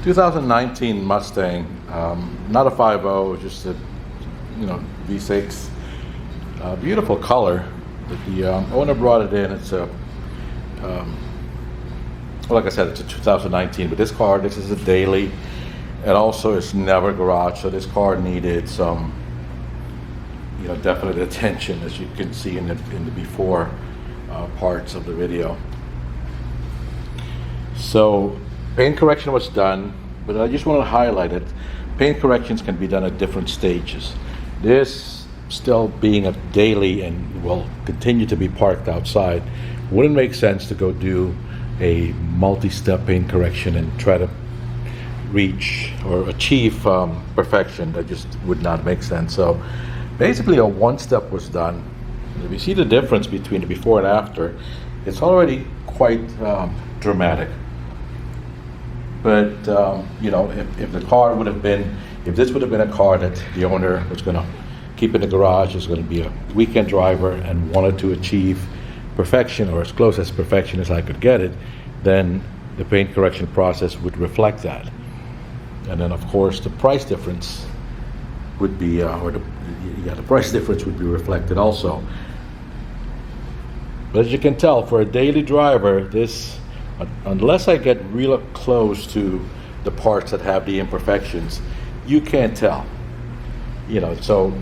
2019 Mustang, not a 5.0, just a V6. Beautiful color. The owner brought it in. It's a well, like I said, it's a 2019, but this is a daily, and also it's never garage, so this car needed some, definite attention, as you can see in the before parts of the video. So paint correction was done, but I just want to highlight it. Paint corrections can be done at different stages. This, still being a daily and will continue to be parked outside, wouldn't make sense to go do a multi-step paint correction and try to reach or achieve perfection. That just would not make sense. So basically a one step was done. If you see the difference between the before and after, it's already quite dramatic. But if the car would have been, if this would have been a car that the owner was going to keep in the garage, is going to be a weekend driver and wanted to achieve perfection, or as close as perfection as I could get it, then the paint correction process would reflect that. And then of course the price difference would be, the price difference would be reflected also. But as you can tell, for a daily driver, this, unless I get real close to the parts that have the imperfections, you can't tell. So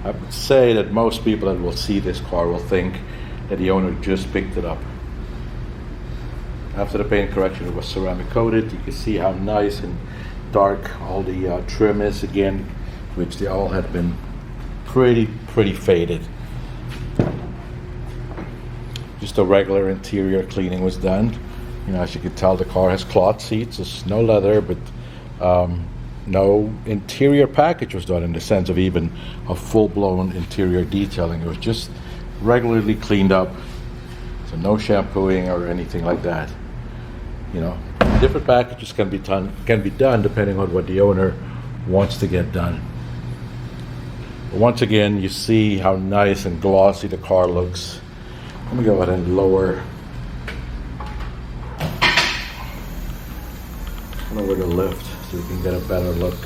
I would say that most people that will see this car will think that the owner just picked it up. After the paint correction, it was ceramic coated. You can see how nice and dark all the trim is again, which they all had been pretty faded. Just a regular interior cleaning was done. As you can tell, the car has cloth seats. It's no leather, but no interior package was done in the sense of even a full-blown interior detailing. It was just regularly cleaned up, so no shampooing or anything like that. Different packages can be done depending on what the owner wants to get done. But once again, you see how nice and glossy the car looks. Let me go ahead and lower the lift so you can get a better look.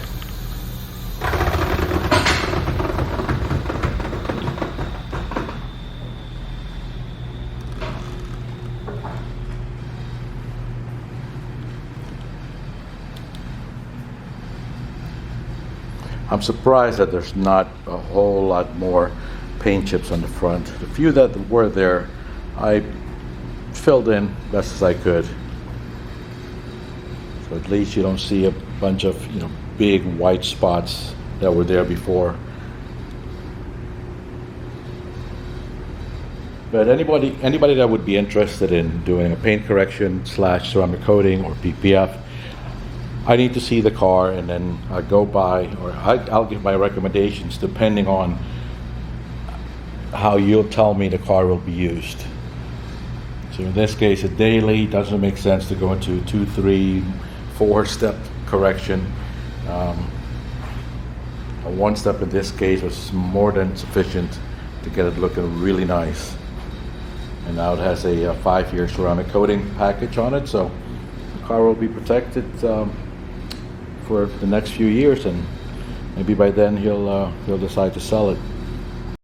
I'm surprised that there's not a whole lot more paint chips on the front. The few that were there, I filled in best as I could. So at least you don't see a bunch of big white spots that were there before. But anybody that would be interested in doing a paint correction / ceramic coating or PPF, I need to see the car, and then I go by, or I'll give my recommendations depending on how you'll tell me the car will be used. So in this case, a daily doesn't make sense to go into 2, 3, 4 step correction. A one step in this case was more than sufficient to get it looking really nice. And now it has a 5-year ceramic coating package on it, so the car will be protected for the next few years, and maybe by then he'll decide to sell it.